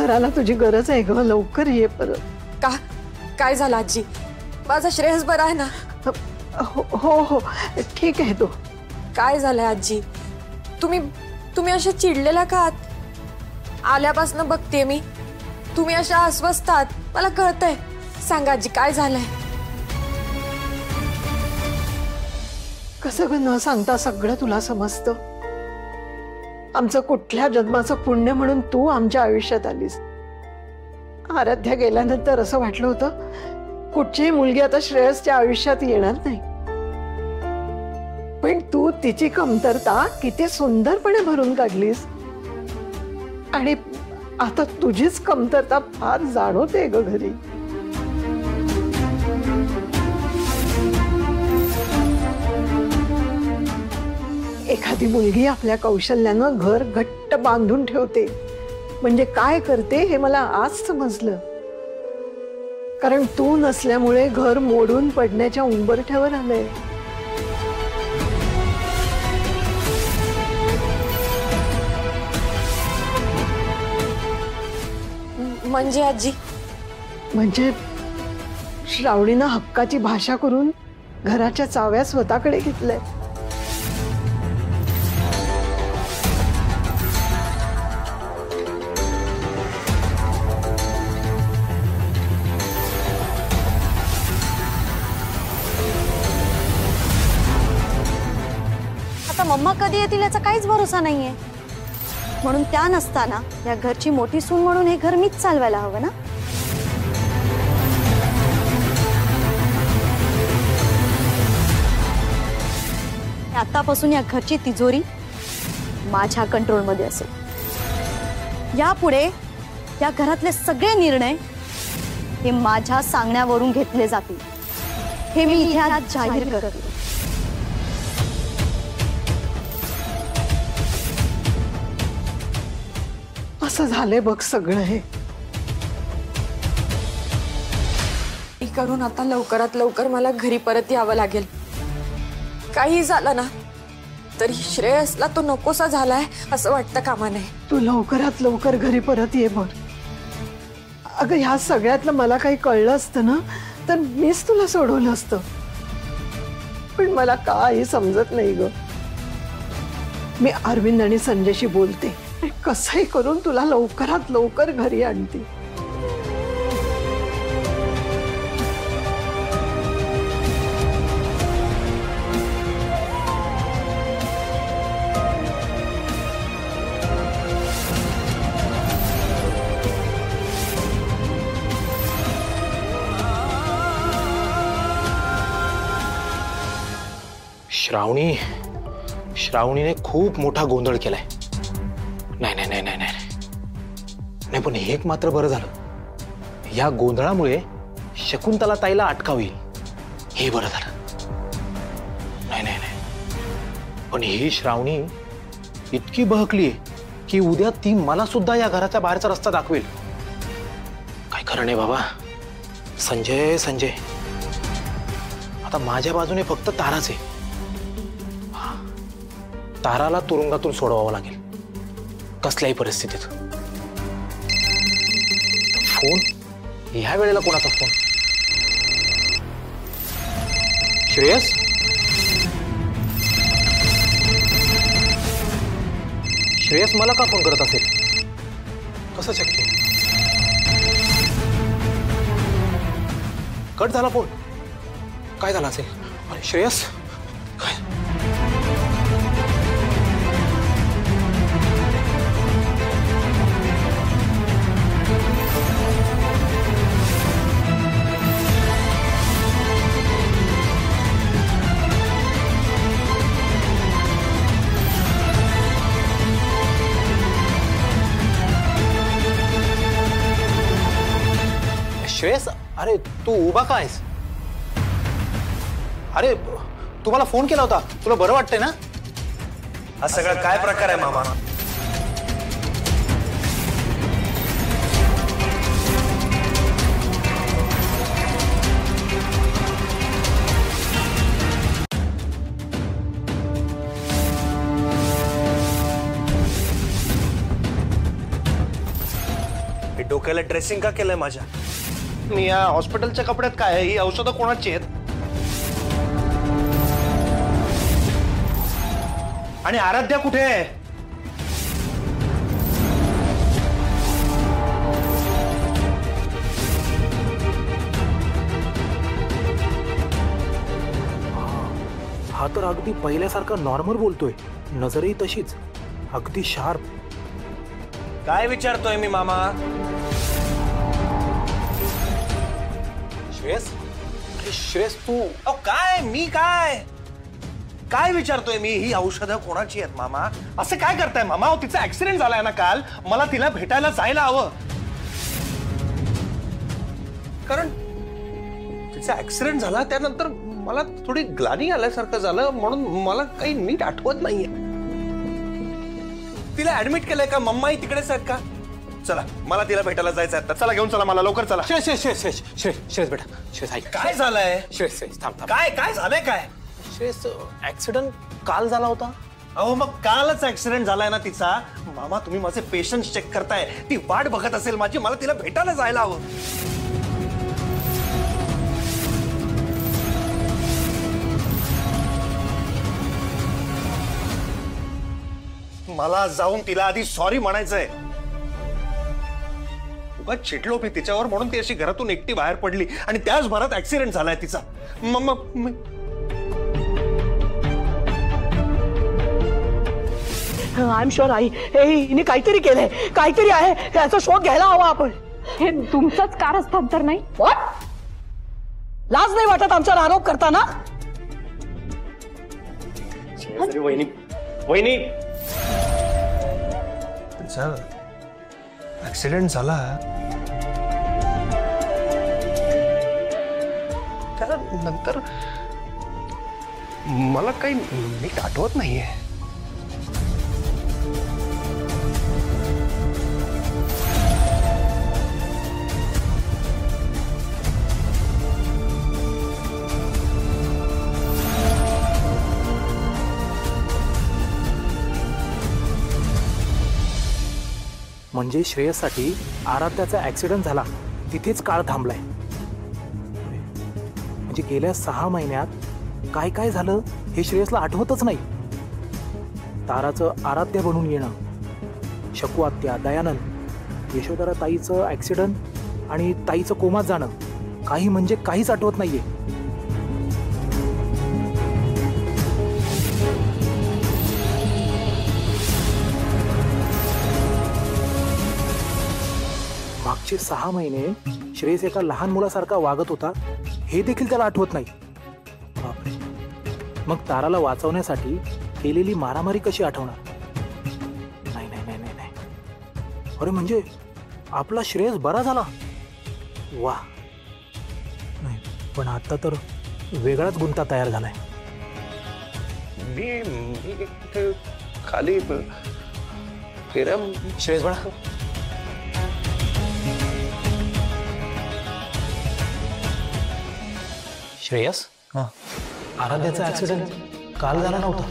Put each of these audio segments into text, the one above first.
घराला तुझी गरज आहे ग, लवकर ये परत. का काय झालं आजी? माझा श्रेयस बरा आहे ना? हो हो ठीक आहे तो. काय झालंय आजी? तुम्ही अशा चिडलेला का आहात? आल्यापासून बघते मी तुम्ही अशा अस्वस्थ आहात, मला कळतंय. सांगा आजी काय झालंय? कसं ग न सांगता सगळं तुला समजतं? आमचं कुठल्या जन्माचं पुण्य म्हणून तू आमच्या आयुष्यात आलीस. आराध्या गेल्यानंतर असं वाटलं होतं कुठचीही मुलगी आता श्रेयसच्या आयुष्यात येणार नाही, पण तू तिची कमतरता किती सुंदरपणे भरून काढलीस. आणि आता तुझीच कमतरता फार जाणवते ग घरी. एखादी मुलगी आपल्या कौशल्यानं घर घट्ट बांधून ठेवते म्हणजे काय करते हे मला आज समजलं. कारण तू नसल्यामुळे घर मोडून पडण्याच्या उंबरठ्यावर आलंय. म्हणजे आजी? म्हणजे श्रावणीनं हक्काची भाषा करून घराच्या चाव्या स्वतःकडे घेतल्या. आता मम्मा कधी येतील याचा काहीच भरोसा नाहीये, म्हणून त्या नसताना या घरची मोठी सून म्हणून हे घर मीच चालवायला हवं ना. आतापासून या घरची तिजोरी माझ्या कंट्रोलमध्ये असेल. यापुढे या घरातले सगळे निर्णय हे माझ्या सांगण्यावरून घेतले जातील, हे मी इथे आज जाहीर करते. असं झालंय बघ सगळं हे. करून आता लवकरात लवकर मला घरी परत यावं लागेल. काही झालं ना तरी श्रेयसला तो नकोसा झालाय असं वाटतं कामा नये. तू लवकरात लवकर घरी परत ये बघ. अगं ह्या सगळ्यातलं मला काही कळलं असतं ना तर मीच तुला सोडवलं असतं, पण मला काही समजत नाही ग. मी अरविंद आणि संजयशी बोलते, कसंही करून तुला लवकरात लवकर घरी आणते. श्रावणीने खूप मोठा गोंधळ केलाय. नाही नाही नाही नाही नाही, पण एक मात्र बरं झालं, या गोंधळामुळे शकुंतला ताईला अटका होईल, हे बरं झालं. नाही नाही नाही, पण ही श्रावणी इतकी बहकली की उद्या ती मला सुद्धा या घराच्या बाहेरचा रस्ता दाखवेल. काय खरं नाही बाबा. संजय आता माझ्या बाजूने फक्त ताराच आहे. ताराला तुरुंगातून सोडवावं लागेल कसल्याही परिस्थितीत. फोन ह्या वेळेला कोणाचा फोन? श्रेयस? श्रेयस मला का फोन करत असेल? कसं शक्य? कट झाला फोन. काय झालं असेल? अरे श्रेयस काय? श्रेयस, अरे तू उभा का आहेस? अरे तुम्हाला फोन केला होता, तुला बरं वाटतंय ना? हा सगळा काय प्रकार आहे मामा? हे डोक्याला ड्रेसिंग का केलंय माझ्या? मी या हॉस्पिटलच्या कपड्यात काय आहे? ही औषधं कोणाची आहेत? आणि आराध्या कुठे आहे? हा तर अगदी पहिल्यासारखा नॉर्मल बोलतोय, नजरही तशीच अगदी शार्प. काय विचारतोय मी मामा? श्रेयस, अरे श्रेयस तू काय मी काय विचारतोय मी? ही औषधं कोणाची आहेत मामा? असं काय करताय मामा? तिचा ऍक्सिडेंट झालाय ना काल. मला तिला भेटायला जायला हवं, कारण तिचा ऍक्सिडेंट झाला त्यानंतर मला थोडी ग्लानी आल्यासारखं झालं, म्हणून मला काही नीट आठवत नाहीये. तिला ऍडमिट केलंय का? मम्माही तिकडेच आहेत का? चला, मला तिला भेटायला जायचं आहे. चला घेऊन चला मला, लवकर चला. श्रेयस बेटा, श्रेयस ऐक. काय झालंय? श्रेयस थांब. काय झालंय? काय श्रेयस, ऍक्सिडेंट काल झाला होता. अहो मग कालच ऍक्सिडेंट झालाय ना तिचा. मामा तुम्ही माझे पेशन्स चेक करताय. ती वाट बघत असेल माझी. मला तिला भेटायला जायला हवं. मला जाऊन तिला आधी सॉरी म्हणायचंय. उगाच चिडलो मी तिच्यावर, म्हणून ती अशी घरातून एकटी बाहेर पडली आणि त्याच भरात ऍक्सिडेंट झालाय तिचा. आय एम शुअर आई, हिने काहीतरी केलंय, काहीतरी आहे. याचा शोध घ्यायला हवा आपण. हे तुमचंच कारस्थान तर नाही? लाज नाही वाटत आमच्यावर आरोप करताना? वहिनी तिचा ऍक्सिडेंट झाला, त्यानंतर मला काही नीट आठवत नाहीये. म्हणजे श्रेयससाठी आराध्याचा ऍक्सिडेंट झाला तिथेच काळ थांबलाय. म्हणजे गेल्या 6 महिन्यात काय काय झालं हे श्रेयसला आठवतच नाही. ताराचं आराध्या बनून येणं, शकू आत्या, दयानंद, यशोधरा ताईचं ऍक्सिडेंट आणि ताईचं कोमात जाणं, काही म्हणजे काहीच आठवत नाहीये. मागचे 6 महिने श्रेयस एका लहान मुलासारखा वागत होता हे देखील त्याला आठवत नाही. बापरे, मग ताराला वाचवण्यासाठी केलेली मारामारी कशी आठवणार? नाही नाही नाही नाही नाही. अरे म्हणजे आपला श्रेयस बरा झाला. वा. नाही पण आता तर वेगळाच गुंता तयार झालाय. मी खाली फेऱ्या. श्रेयस बळा, श्रेयस, आराध्याचा ऍक्सिडेंट काल झाला नव्हता.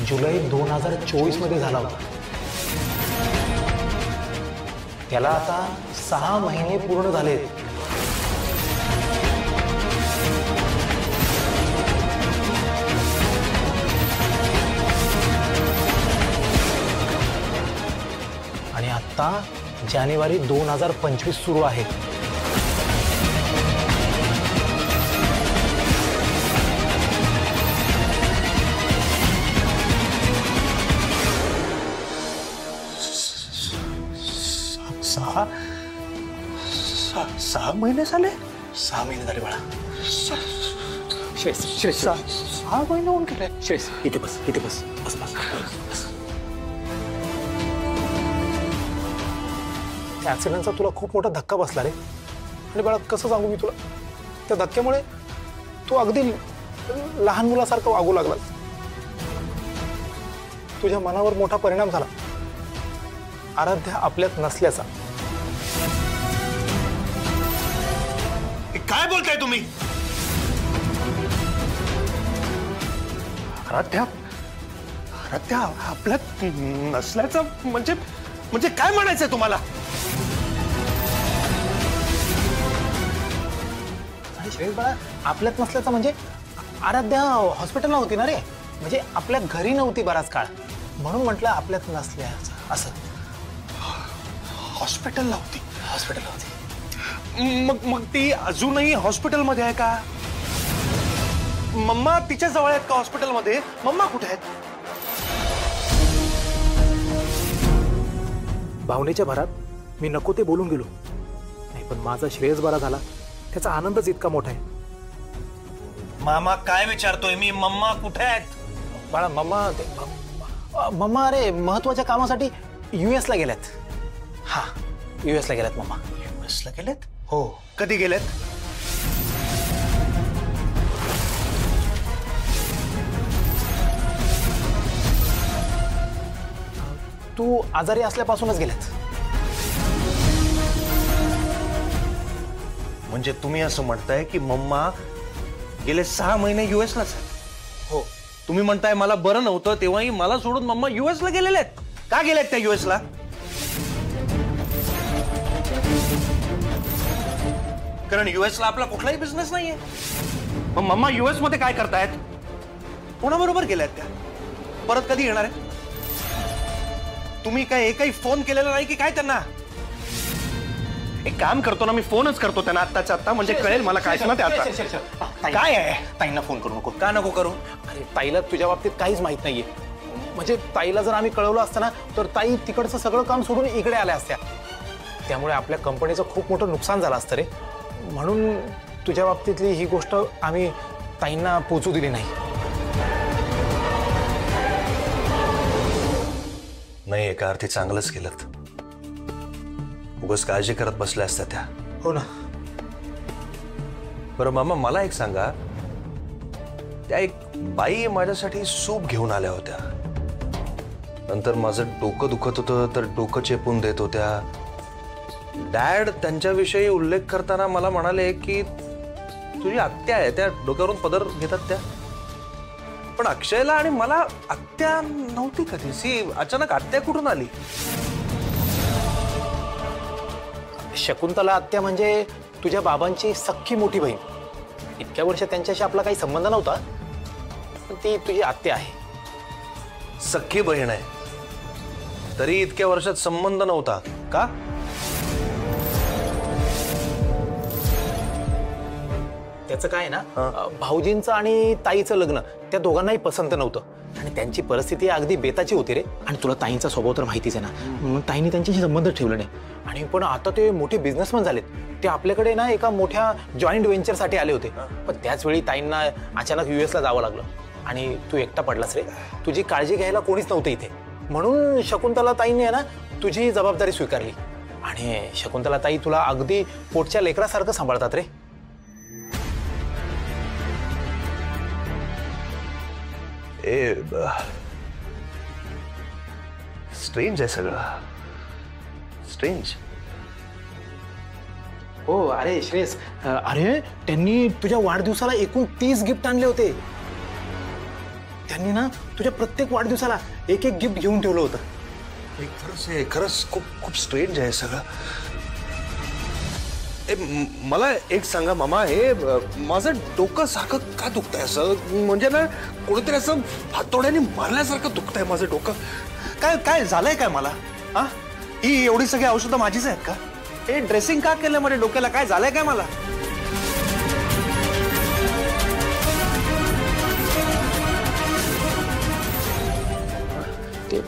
जुलै 2024 मध्ये झाला होता. त्याला आता 6 महिने पूर्ण झाले. आणि आता जानेवारी 2025 सुरू आहे. सहा महिने झाले. 6 महिने झाले बाळा. श्रेयस, 6 महिने होऊन गेले. श्रेयस इथे बस, इथे बस, बस बस बस. त्या ऍक्सिडेंटचा तुला खूप मोठा धक्का बसला रे. आणि बाळा कसं सांगू मी तुला, त्या धक्क्यामुळे तू अगदी लहान मुलासारखं वागू लागला. तुझ्या मनावर मोठा परिणाम झाला आराध्या आपल्यात नसल्याचा. काय बोलताय तुम्ही? आराध्या आराध्या आपल्यात नसल्याचं म्हणजे म्हणजे काय म्हणायचंय तुम्हाला? श्रेयस बाळा, आपल्यात नसल्याचं म्हणजे आराध्या हॉस्पिटलला होती ना रे, म्हणजे आपल्या घरी नव्हती बराच काळ, म्हणून म्हटलं आपल्यात नसल्याचं असं. हॉस्पिटलला होती? हॉस्पिटलला होती. मग मग ती अजूनही हॉस्पिटलमध्ये आहे का? मम्मा तिच्या जवळ आहेत का हॉस्पिटलमध्ये? मम्मा कुठे आहेत? भावनेच्या भरात मी नको ते बोलून गेलो नाही, पण माझा श्रेयस बरा झाला त्याचा आनंदच इतका मोठा आहे. मामा काय विचारतोय मी? मम्मा कुठे आहेत? बाळा मम्मा अरे महत्वाच्या कामासाठी US ला गेल्यात. हा, US ला गेल्यात मम्मा. US ला गेलेत? हो. कधी गेलेत? तू आजारी असल्यापासूनच गेल्यात. म्हणजे तुम्ही असं म्हणताय की मम्मा गेले 6 महिने US लाच आहेत? हो. तुम्ही म्हणताय मला बरं नव्हतं तेव्हाही मला सोडून मम्मा US ला गेलेले आहेत? का गेलेत त्या US ला? कारण US ला आपला कुठलाही बिझनेस नाहीये. मग मम्मा US मध्ये काय करतायत? कोणाबरोबर गेल्यात त्या? परत कधी येणार आहे? तुम्ही काय एकही फोन केलेला नाही की काय त्यांना? एक काम करतो ना मी, फोनच करतो त्यांना आत्ताच्या आत्ता, म्हणजे कळेल मला काय ना ते आता. काय आहे? ताईंना फोन करू नको. का नको करू? अरे ताईला तुझ्या बाबतीत काहीच माहित नाहीये. म्हणजे ताईला जर आम्ही कळवलं असतं ना तर ताई तिकडचं सगळं काम सोडून इकडे आल्या असत्या. त्यामुळे आपल्या कंपनीचं खूप मोठं नुकसान झालं असतं रे. म्हणून तुझ्या बाबतीतली ही गोष्ट आम्ही ताईंना पोचू दिली नाही. नाही, एका अर्थी चांगलंच केलं. उगाच काळजी करत बसल्या असत्या त्या. हो ना. बरं मामा, मला एक सांगा, त्या एक बाई माझ्यासाठी सूप घेऊन आल्या होत्या. नंतर माझं डोकं दुखत होतं तर डोकं चेपून देत होत्या. डॅड त्यांच्याविषयी उल्लेख करताना मला म्हणाले की तुझी आत्या आहे, त्या डोक्यावरून पदर घेतात त्या. पण अक्षयला आणि मला आत्या नव्हती कधीच. अचानक आत्या कुठून आली? शकुंतला आत्या म्हणजे तुझ्या बाबांची सख्खी मोठी बहीण. इतक्या वर्ष त्यांच्याशी आपला काही संबंध नव्हता, पण ती तुझी आत्या आहे. सख्खी बहीण आहे तरी इतक्या वर्षात संबंध नव्हता का? त्याचं काय ना, भाऊजींचं आणि ताईचं लग्न त्या दोघांनाही पसंत नव्हतं आणि त्यांची परिस्थिती अगदी बेताची होती रे. आणि तुला ताईंचा स्वभाव तर माहितीच आहे ना, म्हणून ताईंनी त्यांच्याशी संबंध ठेवले नाही. आणि पण आता ते मोठे बिझनेसमॅन झालेत. ते आपल्याकडे ना एका मोठ्या जॉईंट व्हेंचरसाठी आले होते, पण त्याच वेळी ताईंना अचानक US ला जावं लागलं आणि तू एकटा पडलास रे. तुझी काळजी घ्यायला कोणीच नव्हतं इथे, म्हणून शकुंतला ताईंनी आहे ना तुझी जबाबदारी स्वीकारली. आणि शकुंतला ताई तुला अगदी पोटच्या लेकरासारखं सांभाळतात रे. स्ट्रेंज आहे सगळं, स्ट्रेंज. हो. अरे श्रेयस, अरे त्यांनी तुझ्या वाढदिवसाला एकूण 30 गिफ्ट आणले होते. त्यांनी ना तुझ्या प्रत्येक वाढदिवसाला एक गिफ्ट घेऊन ठेवलं होतं. खरंच आहे, खरंच खूप खूप स्ट्रेंज आहे सगळं. मला एक सांगा मामा, हे माझं डोकं सारखं का दुखतंय असं? म्हणजे ना कोणीतरी असं हातोड्याने मारल्यासारखं दुखतंय माझं डोकं. काय काय झालंय काय मला? हा, ही एवढी सगळी औषधं माझीच आहेत का? हे ड्रेसिंग का केलं माझ्या डोक्याला? काय झालंय काय मला? ते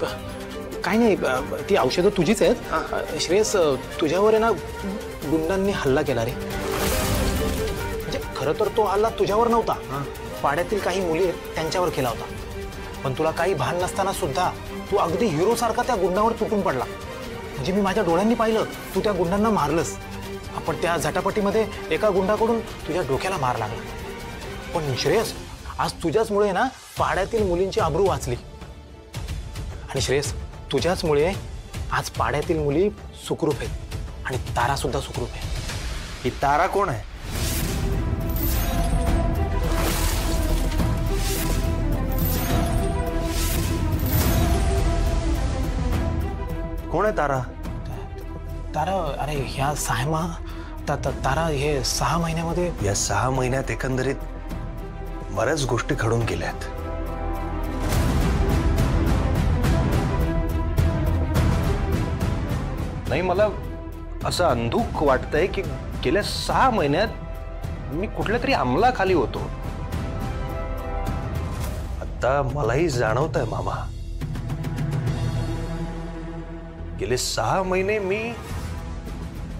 काय नाही, ती औषधं तुझीच आहेत. श्रेयस, तुझ्यावर आहे ना गुंडांनी हल्ला केला रे. म्हणजे खरं तर तो हल्ला तुझ्यावर नव्हता, पाड्यातील काही मुली आहेत त्यांच्यावर केला होता. पण तुला काही भान नसताना सुद्धा तू अगदी हिरो सारखा त्या गुंडावर तुटून पडला. म्हणजे मी माझ्या डोळ्यांनी पाहिलं तू त्या गुंडांना मारलंस. आपण त्या झटापटीमध्ये एका गुंडाकडून तुझ्या डोक्याला मार लागला. पण श्रेयस, आज तुझ्याचमुळे ना पाड्यातील मुलींची आबरू वाचली. आणि श्रेयस, तुझ्याचमुळे आज पाड्यातील मुली सुखरूप आहेत आणि तारा सुद्धा सुखरूप आहे. ही तारा कोण आहे? कोण आहे तारा? तारा, अरे ह्या तारा हे 6 महिन्यामध्ये या 6 महिन्यात एकंदरीत बऱ्याच गोष्टी घडून गेल्यात. नाही, मला असं अंधुक वाटतंय की गेल्या 6 महिन्यात मी कुठल्या तरी अंमलाखाली होतो. आता मलाही जाणवत आहे मामा, गेले 6 महिने मी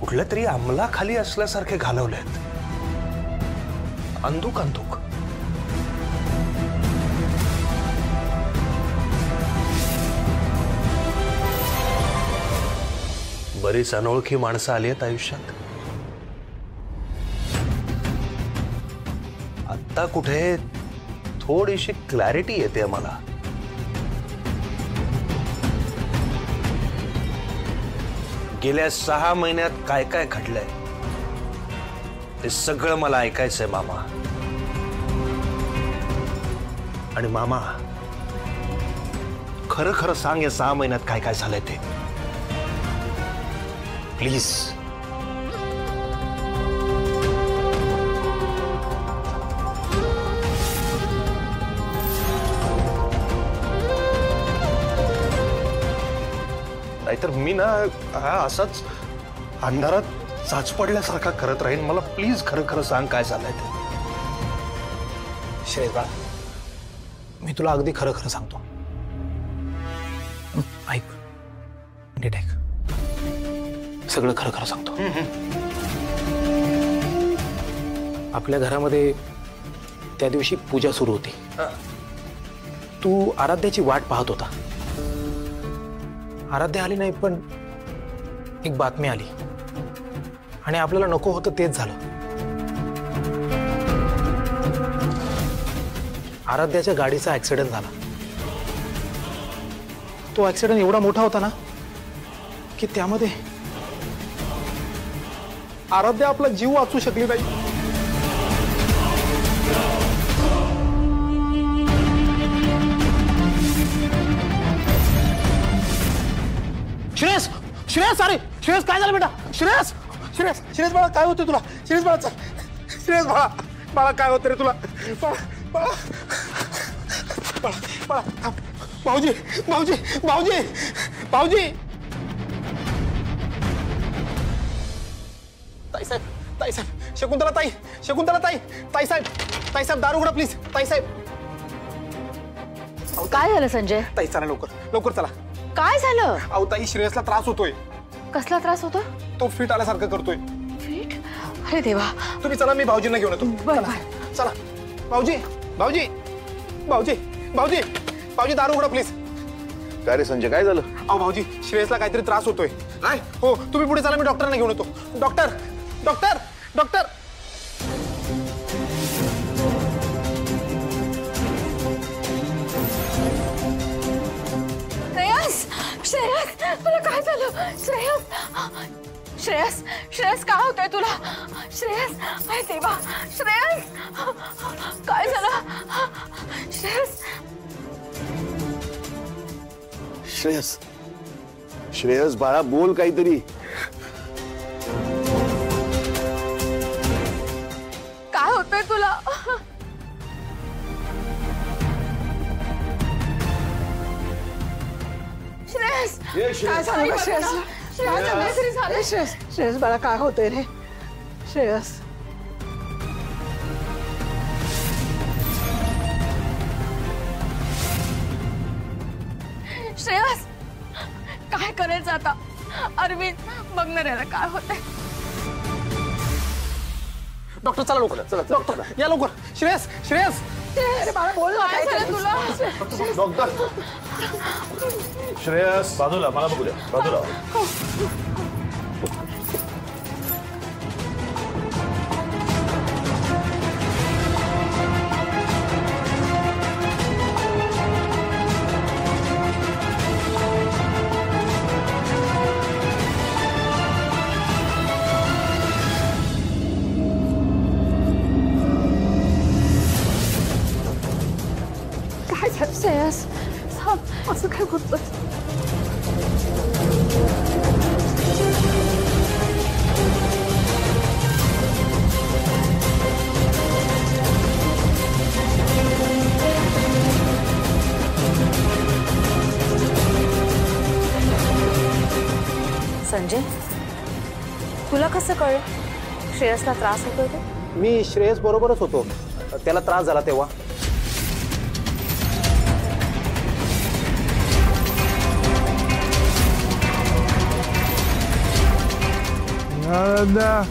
कुठल्या तरी अंमलाखाली असल्यासारखे घालवलेत. अंधुक अंधुक. बरीच अनोळखी माणसं आली आहेत आयुष्यात. आता कुठे थोडीशी क्लॅरिटी येते मला. गेल्या 6 महिन्यात काय काय घडलंय ते सगळं मला ऐकायचंय मामा. आणि मामा, खरं खरं सांग, या 6 महिन्यात काय काय झालंय ते प्लीज. नाहीतर मी ना हा असाच अंधारात चाच पडल्यासारखा करत राहीन. मला प्लीज खरं खरं सांग काय झालंय ते. श्रेयस बाळा, मी तुला अगदी खरं खरं सांगतो. ऐक, नीट ऐक, सगळं खरं खरं सांगतो. आपल्या घरामध्ये त्या दिवशी पूजा सुरू होती. तू आराध्याची वाट पाहत होता. आराध्या आली नाही, पण एक बातमी आली आणि आपल्याला नको होतं तेच झालं. आराध्याच्या गाडीचा ऍक्सिडेंट झाला. तो ऍक्सिडेंट एवढा मोठा होता ना की त्यामध्ये आराध्या आपला जीव वाचू शकली नाही. श्रेयस, श्रेयस, अरे श्रेयस, काय झालं बेटा? श्रेयस, श्रेयस, श्रेयस बाळा, काय होतं तुला? श्रेयस बाळा, श्रेयस बाळा, बाळा काय होतं रे तुला? बाळा, बाळा, बाळा, भाऊजी, भाऊजी, भाऊजी, भाऊजी. ताईसाहेब, ताईसाहेब, शकुंतला ताई, शकुंतला ताई, ताईसाहेब, ताईसाहेब, दार उघडा प्लीज. ताईसाहेब. काय झालं संजय? ताई चला, लवकर लवकर चला. काय झालं? अहो ताई, श्रेयसला त्रास होतोय. कसला त्रास होतो? तो फिट आल्यासारखं करतोय. फिट? अरे देवा. तुम्ही चला, मी भाऊजींना घेऊन येतो. बरं, चला. भाऊजी, भाऊजी, भाऊजी, भाऊजी, भाऊजी, दार उघडा प्लीज. काय रे संजय, काय झालं? अहो भाऊजी, श्रेयसला काहीतरी त्रास होतोय. काय? हो, तुम्ही पुढे चला, मी डॉक्टरांना घेऊन येतो. Doctor, doctor, doctor. Shreyas, Shreyas, तुला काय झालं? श्रेयस, श्रेयस, श्रेयस, काय होतंय तुला? श्रेयस, अरे देवा, श्रेयस, काय झालं? श्रेयस, श्रेयस, श्रेयस बाळा, बोल काहीतरी. काय होतंय तुला? श्रेयस, काय झालं गं श्रेयसला? श्रेयस, काहीतरी झालं. श्रेयस, श्रेयस बाळा, काय होतंय रे? श्रेयस, श्रेयस, काय करायचं आता? अरविंद, बघणार याला काय होतंय. डॉक्टर चला लवकर. चला, डॉक्टर या लवकर. श्रेयस, श्रेयस. अरे बाळा, बोल ना, काय काय झालं तुला? डॉक्टर. श्रेयस, बाजूला, मला बघू द्या, बाजूला. काय झालं श्रेयस? असं काय बोलतोस? संजय, तुला कसं कळलं श्रेयसला त्रास होतोय ते? मी श्रेयस बरोबरच होतो, त्याला त्रास झाला तेव्हा. नळदा